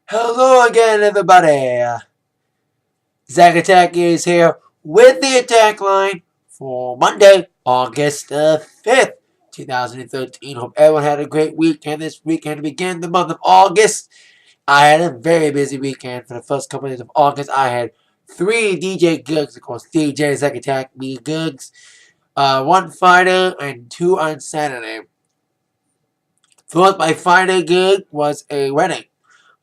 Hello again, everybody. Zack Attack is here with the attack line for Monday, August the 5th, 2013. Hope everyone had a great weekend this weekend to begin the month of August. I had a very busy weekend for the first couple of days of August. I had 3 DJ gigs, of course, DJ Zack Attack, me gigs, one Friday and 2 on Saturday. First, my Friday gig was a wedding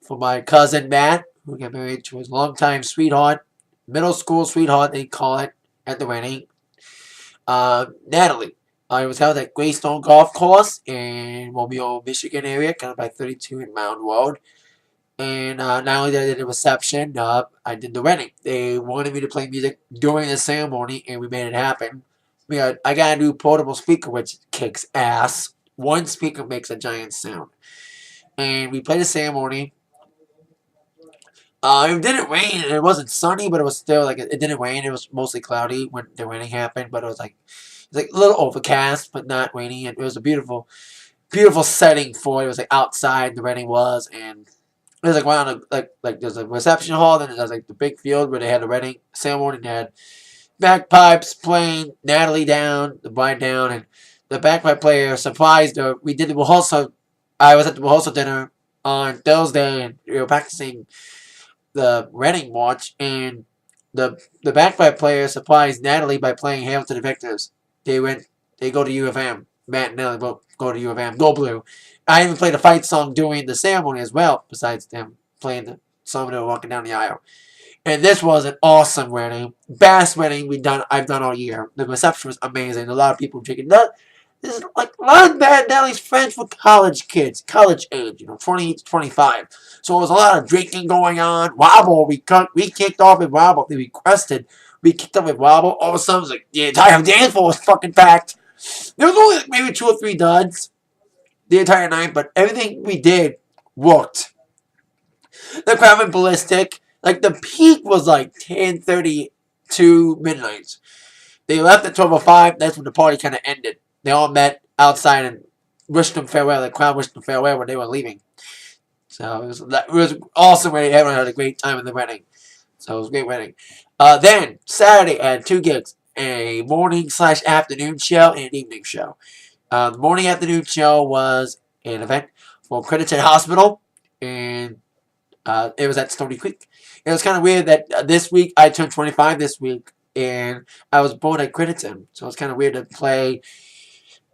for my cousin Matt, who got married to his longtime sweetheart, middle school sweetheart, they call it at the wedding, Natalie. It was held at Greystone Golf Course in Romeo, Michigan area, kind of by 32 in Mound Road. And not only did I do the reception, I did the wedding. They wanted me to play music during the ceremony, and we made it happen. I got a new portable speaker, which kicks ass. One speaker makes a giant sound. And we played the ceremony. It didn't rain, and it wasn't sunny, but it was still like it didn't rain. It was mostly cloudy when the wedding happened, but it was like a little overcast, but not rainy. And it was a beautiful, beautiful setting for it. It was like outside the wedding was, and it was like around like there's a reception hall, then there's like the big field where they had the wedding ceremony. And they had bagpipes playing, Natalie down, the bride down, and the bagpipe player surprised her. We did the rehearsal. I was at the rehearsal dinner on Thursday, and we were practicing the wedding march, and the bagpipe player surprised Natalie by playing "Hail to the Victors." They go to U of M. Matt and Natalie both go to U of M. Go Blue. I even played a fight song during the ceremony as well, besides them playing the song they were walking down the aisle. And this was an awesome wedding, best wedding I've done all year. The reception was amazing. A lot of people drinking. This is like a lot of Matt and Natalie's friends were college kids, college age, 20 to 25. So there was a lot of drinking going on. Wobble, we kicked off with Wobble. They requested we kicked off with Wobble. All of a sudden, it was like the entire dance floor was fucking packed. There was only like maybe 2 or 3 duds the entire night, but everything we did worked. The crowd went ballistic. Like the peak was like 10:30 to midnight. They left at 12:05. That's when the party kind of ended. They all met outside and wished them farewell. The crowd wished them farewell when they were leaving. So it was awesome wedding. Everyone had a great time in the wedding. So it was a great wedding. Then Saturday I had 2 gigs: a morning/afternoon show and an evening show. The morning afternoon show was an event for Crediton Hospital, and it was at Stony Creek. It was kind of weird that this week I turned 25 this week, and I was born at Crediton, so it's kind of weird to play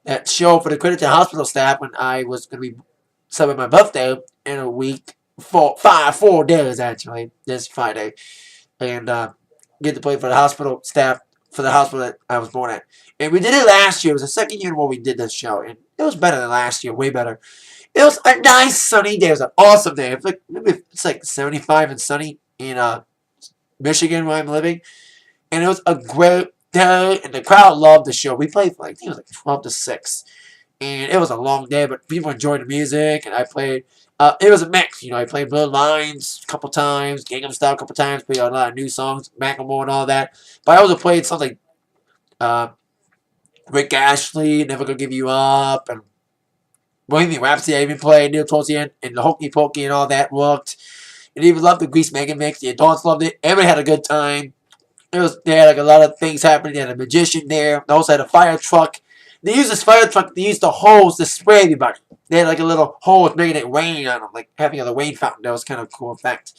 that show for the Crediton Hospital staff when I was going to be celebrating my birthday in a week, 4 days actually, this Friday, and get to play for the hospital staff for the hospital that I was born at. And we did it last year. It was the second year where we did this show, and it was better than last year, way better. It was a nice sunny day. It was an awesome day. It's like 75 and sunny in Michigan where I'm living, and it was a great day. And the crowd loved the show. We played for I think it was like 12 to 6, and it was a long day, but people enjoyed the music. And I played. It was a mix. I played Blue Lines a couple times, Gangnam Style a couple times. Played a lot of new songs, Macklemore and all that. But I also played something like Rick Ashley, Never Gonna Give You Up, and Bohemian Rhapsody. I even played near towards the end, and the Hokey Pokey and all that worked. And even loved the Grease Mega Mix. The adults loved it. Everybody had a good time. They had like a lot of things happening. They had a magician there. They also had a fire truck. They used this fire truck. They used the hose to spray everybody. They had like a little hose making it rain on them, like having a rain fountain. That was kind of a cool effect.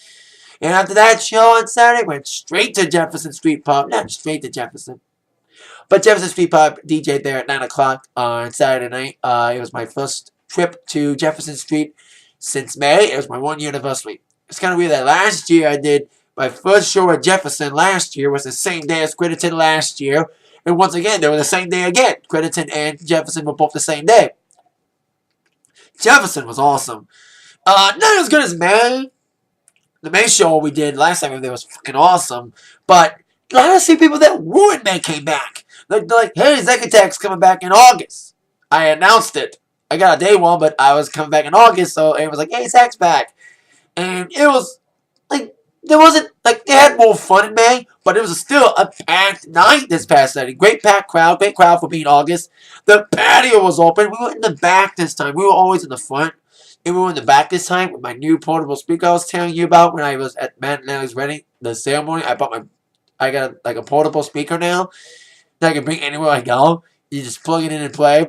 And after that show on Saturday, went straight to Jefferson Street Pub. Not straight to Jefferson, but Jefferson Street Pub DJ'd there at 9 o'clock on Saturday night. It was my first trip to Jefferson Street since May. It was my 1 year anniversary. It's kind of weird that last year I did my first show at Jefferson last year was the same day as Crediton last year. And once again, they were the same day again. Crediton and Jefferson were both the same day. Jefferson was awesome. Not as good as May. The May show we did last time there was fucking awesome. But I had to see people that ruined May came back. They're like, hey, Zack Attack's coming back in August. I announced it. I got a day one, but I was coming back in August, so everyone was like, hey, Zack's back. And it was like, there wasn't, like, they had more fun in May, but it was still a packed night this past Saturday. Great crowd for being August. The patio was open. We were in the back this time. We were always in the front. And we were in the back this time with my new portable speaker I was telling you about when I was at Matt and Natalie's wedding, the ceremony. I got like a portable speaker now that I can bring anywhere I go. You just plug it in and play.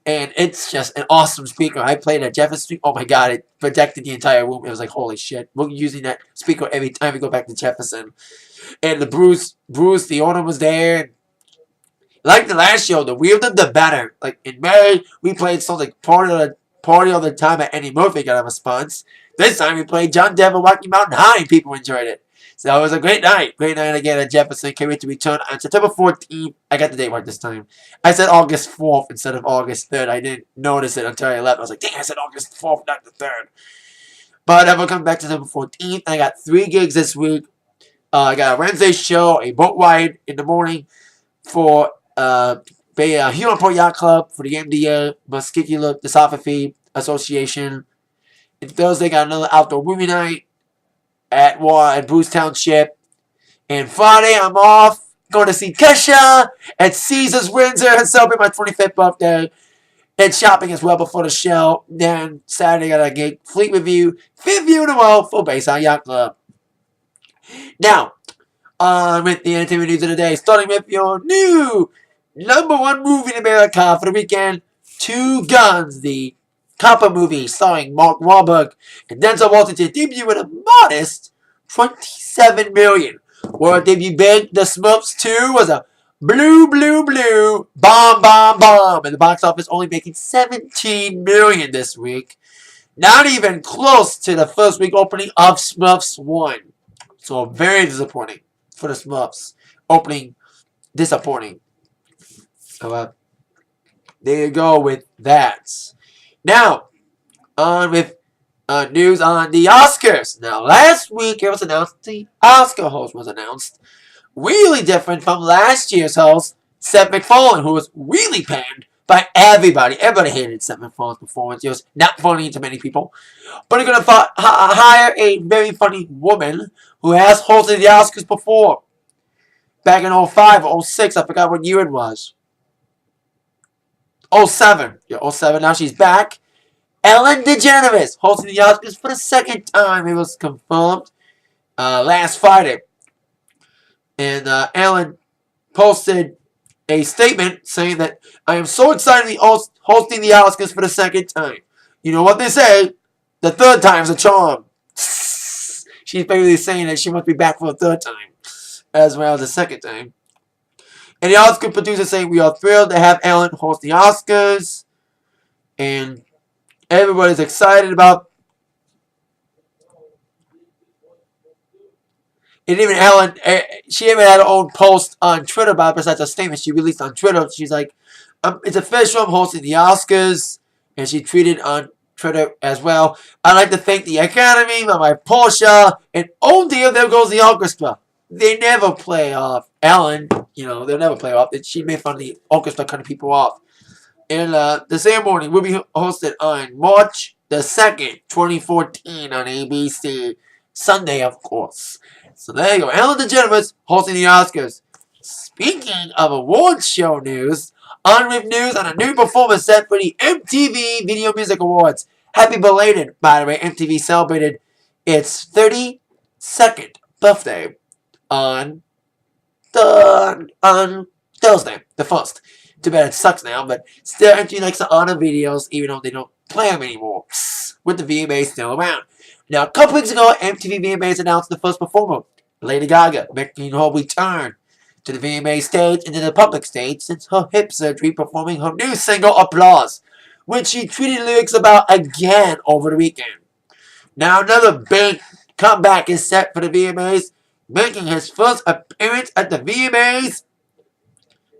And it's just an awesome speaker. I played at Jefferson Street. Oh my god, it protected the entire room. It was like, holy shit. We're using that speaker every time we go back to Jefferson. And the Bruce, the owner was there. Like the last show, the weirder the better. Like in May, we played songs like Party All the Time at Eddie Murphy got a response. This time we played John Denver Rocky Mountain High and people enjoyed it. So it was a great night. Great night again at Jefferson. Can't wait to return on September 14th. I got the date right this time. I said August 4th instead of August 3rd. I didn't notice it until I left. I was like, dang, I said August 4th, not the 3rd. But I will come back to September 14th. I got 3 gigs this week. I got a Wednesday show, a boat ride in the morning for Huron Port Yacht Club for the MDA Muscular Dystrophy Association. And Thursday got another outdoor movie night at Bruce Township. And Friday I'm off going to see Kesha at Caesars Windsor and celebrate my 25th birthday. And shopping as well before the show. Then Saturday got a gig Fleet Review, 5th view in a row for Bayside Yacht Club. Now, on with the entertainment news of the day, starting with your new #1 movie in America for the weekend, Two Guns, the copper movie starring Mark Wahlberg and Denzel Washington, debuted with a modest $27 million. Where it debuted big, The Smurfs 2 was a blue bomb in the box office, only making $17 million this week. Not even close to the first week opening of Smurfs 1. So very disappointing for the Smurfs. Opening disappointing. So there you go with that. Now, on with news on the Oscars. Now, last week it was announced the Oscar host was announced. Really different from last year's host, Seth MacFarlane, who was really panned by everybody. Everybody hated Seth MacFarlane's performance. It was not funny to many people. But they're going to hire a very funny woman who has hosted the Oscars before. Back in 05 or 06, I forgot what year it was. 07. Yeah, 07. Now she's back. Ellen DeGeneres hosting the Oscars for the second time. It was confirmed last Friday. And Ellen posted a statement saying that I am so excited to be hosting the Oscars for the second time. You know what they say? The third time's a charm. She's basically saying that she must be back for a third time as well as a second time. And the Oscar producer saying we are thrilled to have Ellen host the Oscars. And everybody's excited about. And even Ellen, she even had her own post on Twitter about it, besides a statement she released on Twitter. She's like, it's official, I'm hosting the Oscars. And she tweeted on Twitter as well. I'd like to thank the Academy, my wife Portia, and oh dear, there goes the orchestra. They never play off Ellen. You know, they'll never play off. She made fun of the orchestra cutting people off. And the ceremony will be hosted on March the 2nd, 2014 on ABC. Sunday, of course. So there you go. Ellen DeGeneres hosting the Oscars. Speaking of awards show news, on with news on a new performance set for the MTV Video Music Awards. Happy belated, by the way. MTV celebrated its 32nd birthday on Thursday, the 1st. Too bad it sucks now, but still MTV likes to honor videos even though they don't play them anymore. With the VMAs still around. Now, a couple weeks ago, MTV VMAs announced the first performer, Lady Gaga, making her return to the VMA stage and to the public stage since her hip surgery, performing her new single, Applause, which she tweeted lyrics about again over the weekend. Now, another big comeback is set for the VMAs, making his first appearance at the VMAs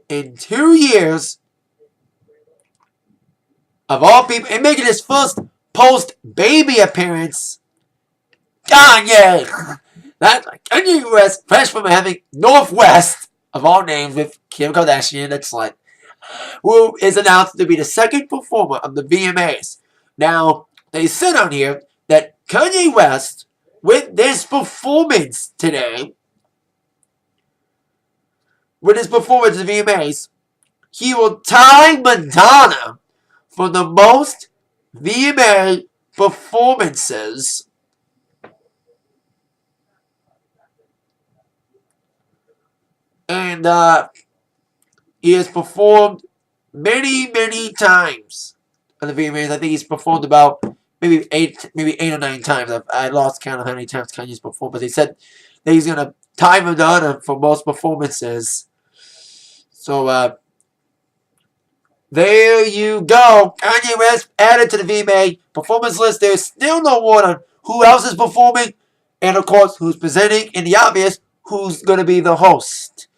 in 2 years of all people, and making his first post-baby appearance, Kanye. That's like Kany West, fresh from having Northwest, of all names, with Kim Kardashian, that's like, who is announced to be the second performer of the VMAs. Now, they said on here that Kanye West, with this performance today, with his performance at the VMAs, he will tie Madonna for the most VMA performances. And he has performed many, many times on the VMAs. I think he's performed about maybe eight or nine times. I lost count of how many times Kanye's performed, but they said that he's gonna time him on him for most performances. So there you go. Kanye West added to the VMA performance list. There's still no word on who else is performing, and of course who's presenting, and the obvious, who's gonna be the host.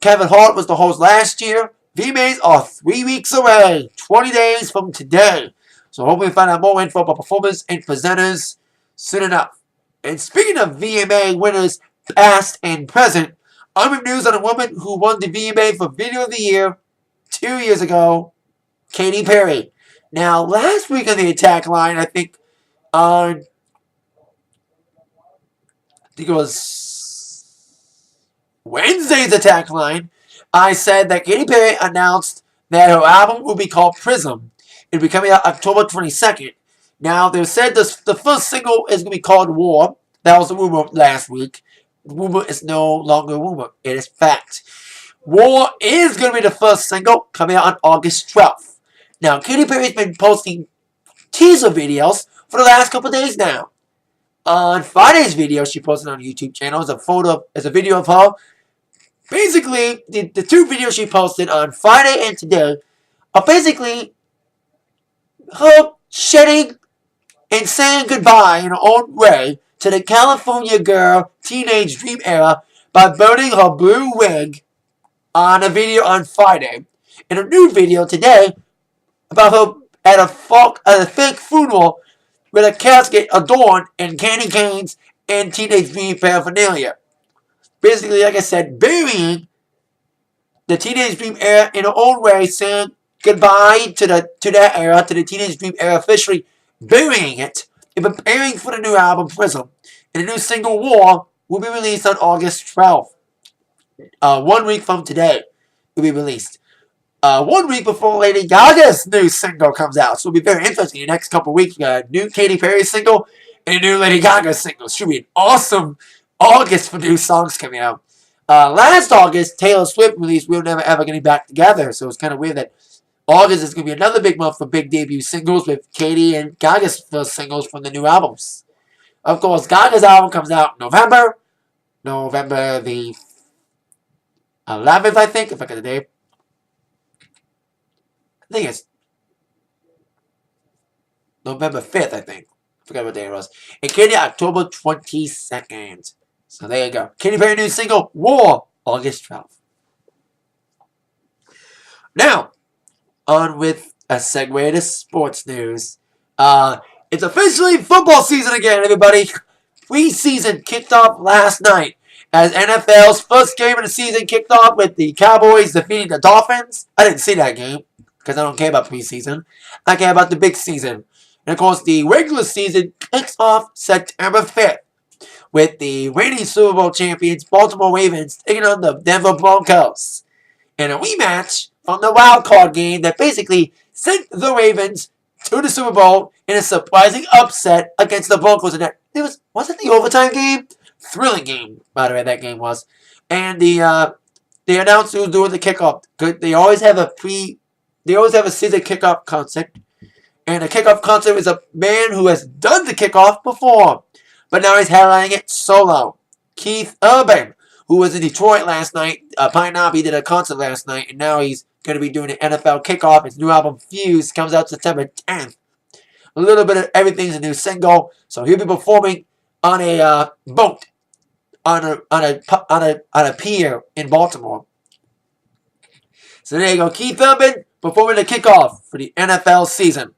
Kevin Hart was the host last year. VMAs are 3 weeks away, 20 days from today. So hopefully we find out more info about performers and presenters soon enough. And speaking of VMA winners past and present, I'm in news on a woman who won the VMA for Video of the Year 2 years ago, Katy Perry. Now, last week on the Atakline, I think it was Wednesday's Atakline, I said that Katy Perry announced that her album will be called Prism. It'll be coming out October 22nd. Now, they said the first single is going to be called War. That was a rumor last week. The rumor is no longer a rumor. It is fact. War is going to be the first single coming out on August 12th. Now, Katy Perry's been posting teaser videos for the last couple days now. On Friday's video she posted on her YouTube channel is a video of her. Basically, the two videos she posted on Friday and today are basically her shedding and saying goodbye in her own way to the California girl teenage dream era by burning her blue wig on a video on Friday. And a new video today about her at a fake funeral with a casket adorned in candy canes and teenage dream paraphernalia. Basically, like I said, burying the teenage dream era in her own way, saying goodbye to that era, to the teenage dream era, officially burying it and preparing for the new album Prism. And the new single War will be released on August 12th. 1 week from today, it will be released. 1 week before Lady Gaga's new single comes out. So it'll be very interesting. The next couple of weeks, we got a new Katy Perry single and a new Lady Gaga single. Should be an awesome August for new songs coming out. Last August, Taylor Swift released We'll Never Ever Getting Back Together. So it's kind of weird that August is going to be another big month for big debut singles with Katy and Gaga's first singles from the new albums. Of course, Gaga's album comes out in November the 11th, I think, if I get the date. I think it's November 5th, I think. I forgot what day it was. And Katy, October 22nd. So there you go. Katy Perry new single, War, August 12th. Now, on with a segue to sports news. It's officially football season again, everybody. Preseason kicked off last night as NFL's first game of the season kicked off with the Cowboys defeating the Dolphins. I didn't see that game because I don't care about preseason. I care about the big season. And of course, the regular season kicks off September 5th with the reigning Super Bowl champions Baltimore Ravens taking on the Denver Broncos in a rematch from the wild card game that basically sent the Ravens to the Super Bowl in a surprising upset against the Broncos. And was it the overtime game? Thrilling game, by the way, that game was. And they announced who was doing the kickoff. They always have a season kickoff concert. And the kickoff concert is a man who has done the kickoff before, but now he's headlining it solo. Keith Urban, who was in Detroit last night, Pine Knob, he did a concert last night, and now he's going to be doing the NFL kickoff. His new album Fuse comes out September 10th. A little bit of everything's a new single, so he'll be performing on a boat on a pier in Baltimore. So there you go, Keith Urban performing the kickoff for the NFL season.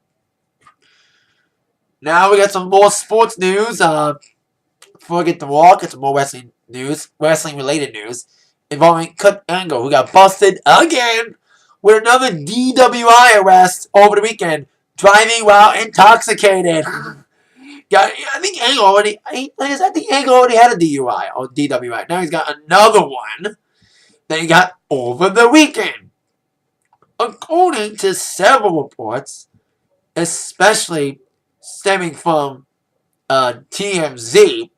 Now we got some more sports news. Before I get to Raw, get some more wrestling news, wrestling-related news, involving Kurt Angle, who got busted again with another DWI arrest over the weekend, driving while intoxicated. I think Angle already had a DUI or DWI. Now he's got another one that he got over the weekend. According to several reports, especially stemming from TMZ,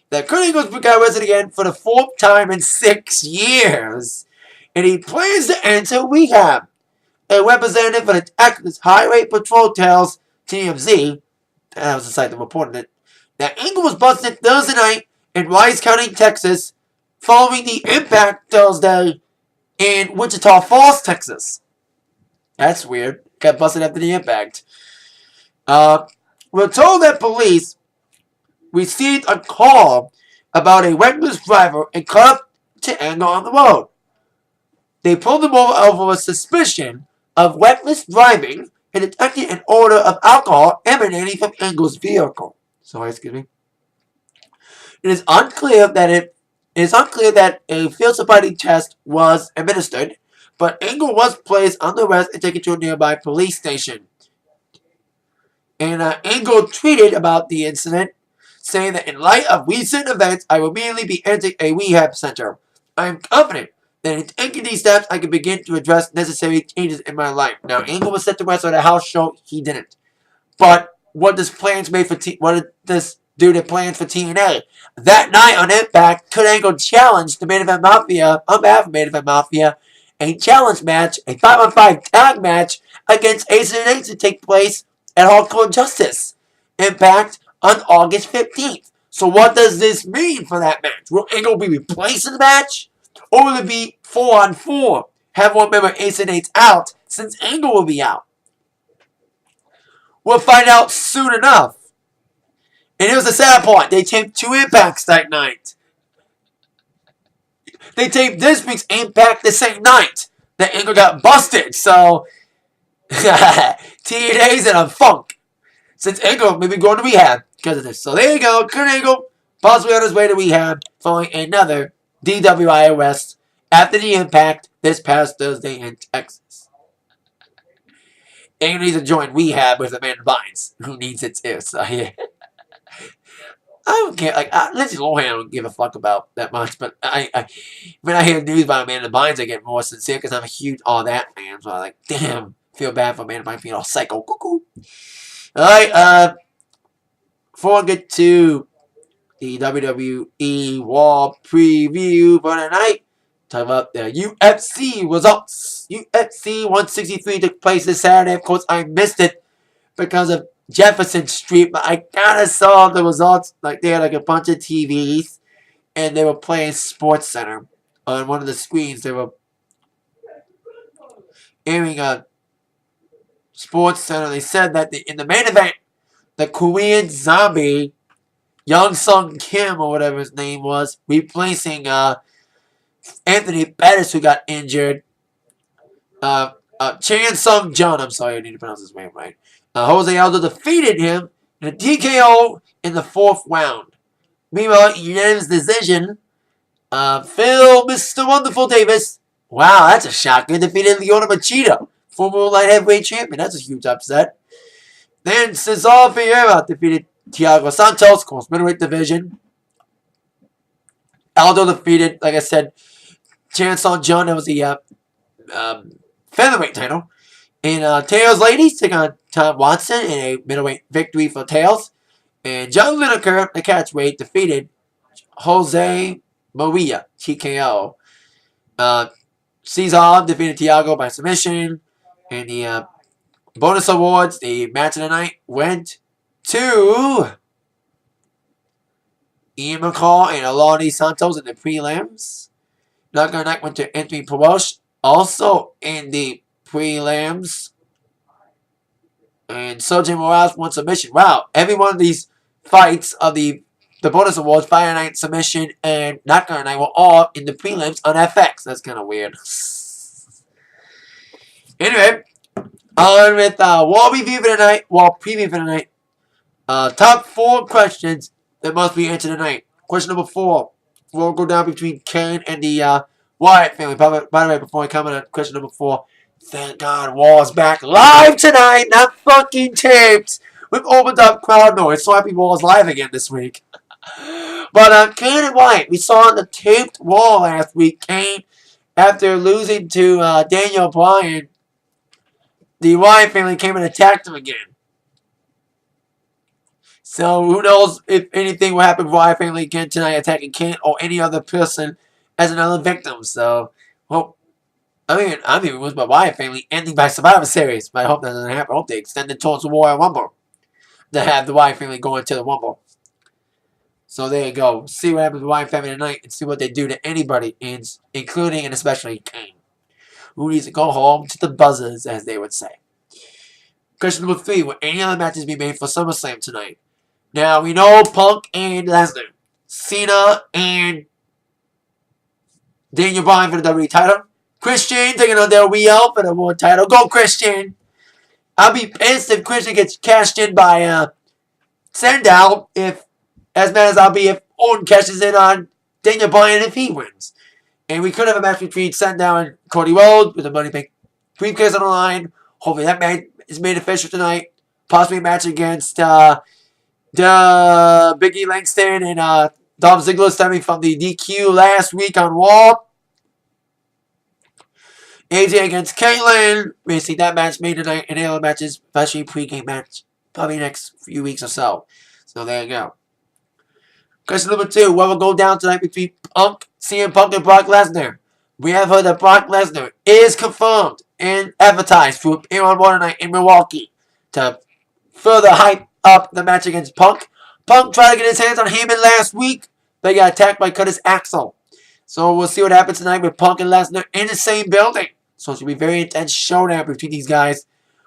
that Kany West got arrested again for the 4th time in 6 years, and he plans to enter rehab. A representative for the Texas Highway Patrol tells TMZ, that was the site that reported it, that Engel was busted Thursday night in Rice County, Texas, following the impact Thursday in Wichita Falls, Texas. That's weird. Got busted after the impact. We're told that police received a call about a reckless driver and caught up to Engel on the road. They pulled him over a suspicion of reckless driving and detected an odor of alcohol emanating from Engel's vehicle. Sorry, excuse me. It is unclear that a field sobriety test was administered, but Engel was placed under arrest and taken to a nearby police station. And Engel tweeted about the incident, saying that in light of recent events, I will immediately be entering a rehab center. I am confident that in taking these steps, I can begin to address necessary changes in my life. Now, Engel was set to rest at a house show. He didn't. But what does plans made for what did this do to plans for TNA? That night on Impact, Kurt Angle challenged the Main Event Mafia, on behalf of Main Event Mafia, a challenge match, a 5-on-5 tag match against Ace and Ace to take place at Hardcore Justice Impact on August 15th. So what does this mean for that match? Will Angle be replacing the match? Or will it be 4-on-4? Have one member Ace and Ace out, since Angle will be out. We'll find out soon enough. And here's the sad part. They taped 2 Impacts that night. They taped this week's Impact the same night that Angle got busted. So, TNA's in a funk. Since Angle may be going to rehab because of this. So there you go. Kurt Angle possibly on his way to rehab following another DWI arrest after the Impact this past Thursday in Texas. Angle needs to join rehab with Amanda Bynes, who needs it too. So yeah. I don't care. Like Lindsay Lohan, I don't give a fuck about that much. But when I hear news about Amanda Bynes, I get more sincere because I'm a huge All That fan. So I'm like, damn, feel bad for Amanda Bynes being all psycho. Cuckoo. All right. Before I get to the WWE Raw preview for tonight, talk about the UFC results. UFC 163 took place this Saturday. Of course, I missed it because of Jefferson Street, but I kind of saw the results. Like they had like a bunch of TVs, and they were playing Sports Center on one of the screens. They were airing a Sports Center. They said that in the main event, the Korean Zombie, Young Sung Kim or whatever his name was, replacing Anthony Pettis, who got injured. Chan Sung Jun, I'm sorry, I need to pronounce his name right. Jose Aldo defeated him in a TKO in the 4th round. Meanwhile, unanimous decision, Phil Mr. Wonderful Davis, wow, that's a shocker, defeated Lyoto Machida, former light heavyweight champion. That's a huge upset. Then Cesar Vieira defeated Thiago Santos, of course, middleweight division. Aldo defeated, like I said, Chan Sung Jun. That was the featherweight title. And Tails Ladies take on Tom Watson in a middleweight victory for Tails. And John Lineker, the catchweight, defeated Jose Maria, TKO. Cesar defeated Thiago by submission. And the bonus awards, the match of the night, went to Ian McCall and Alani Santos in the prelims. Knockout of the night went to Anthony Perosh, also in the prelims. And Sergio Morales won submission. Wow, every one of these fights of the bonus awards, Fire Night submission and Knockout Night, were all in the prelims on FX. That's kind of weird. Anyway, on with War Review for tonight, War Preview for tonight. Top 4 questions that must be answered tonight. Question number 4. We'll go down between Kane and the Wyatt family. By the way, before I come on question number 4, thank God War's back live tonight, not fucking taped. We've opened up crowd noise. So happy War's live again this week. But Kane and Wyatt, we saw on the taped War last week, Kane, after losing to Daniel Bryan, the Wyatt family came and attacked him again. So who knows if anything will happen with Wyatt family again tonight, attacking Kane or any other person as another victim. So, well, I'm even with my Wyatt family ending by Survivor Series, but I hope that doesn't happen. I hope they extend it towards the Royal Rumble to have the Wyatt family going to the Rumble. So there you go. See what happens with Wyatt family tonight and see what they do to anybody, including and especially Kane, who needs to go home to the buzzers, as they would say. Question number 3, will any other matches be made for SummerSlam tonight? Now, we know Punk and Lesnar, Cena and Daniel Bryan for the WWE title, Christian taking on Del Rio for the World title. Go, Christian! I'll be pissed if Christian gets cashed in by Sandow, as mad as I'll be if Orton cashes in on Daniel Bryan if he wins. And we could have a match between Sandow and Cody Rhodes with the Money Bank briefcase on the line. Hopefully that match is made official tonight. Possibly a match against the Biggie Langston and Dolph Ziggler stemming from the DQ last week on Raw. AJ against Caitlyn. We see that match made tonight and other matches, especially pre-game match, probably next few weeks or so. So there you go. Question number 2. What will go down tonight between CM Punk and Brock Lesnar? We have heard that Brock Lesnar is confirmed and advertised to appear on Raw tonight in Milwaukee to further hype up the match against Punk. Punk tried to get his hands on Heyman last week, but he got attacked by Curtis Axel. So we'll see what happens tonight with Punk and Lesnar in the same building. So it should be a very intense showdown between these guys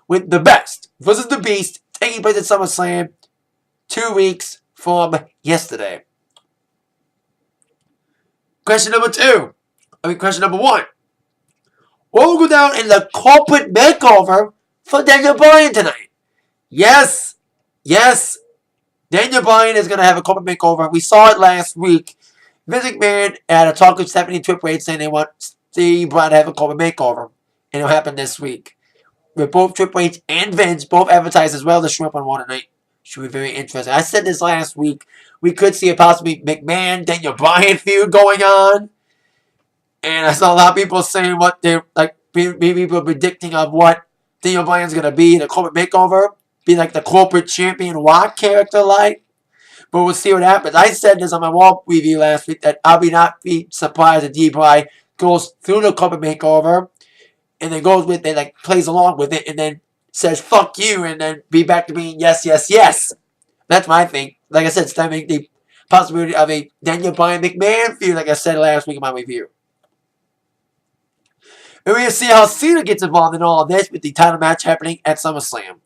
with the best versus the beast taking place at SummerSlam 2 weeks from yesterday. Question number 1. What will go down in the corporate makeover for Daniel Bryan tonight? Yes. Daniel Bryan is going to have a corporate makeover. We saw it last week. Vince McMahon had a talk with Stephanie Triple H saying they want Steve Bryan to have a corporate makeover. And it'll happen this week. With both Triple H and Vince both advertised as well to show up on Raw tonight. Should be very interesting. I said this last week. We could see a possibly McMahon-Daniel Bryan feud going on. And I saw a lot of people saying what they're like. People predicting of what Daniel Bryan's going to be in a corporate makeover. Be like the corporate champion Rock character like. But we'll see what happens. I said this on my Raw review last week that I'll not be surprised if D. Bryan goes through the corporate makeover and then goes with it, like plays along with it, and then says fuck you, and then be back to being yes. That's my thing. Like I said, stemming the possibility of a Daniel Bryan McMahon feud, like I said last week in my review. And we're going to see how Cena gets involved in all of this with the title match happening at SummerSlam.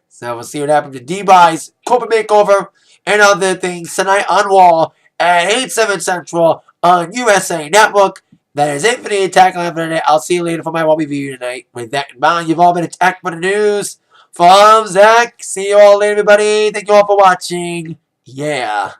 So we'll see what happens to D-Buy's corporate makeover and other things tonight on Raw at 8/7 Central on USA Network. That is it for the Atakline for today. I'll see you later for my Raw review tonight. With that in mind, you've all been attacked by the news. From Zach, see you all later, everybody. Thank you all for watching. Yeah.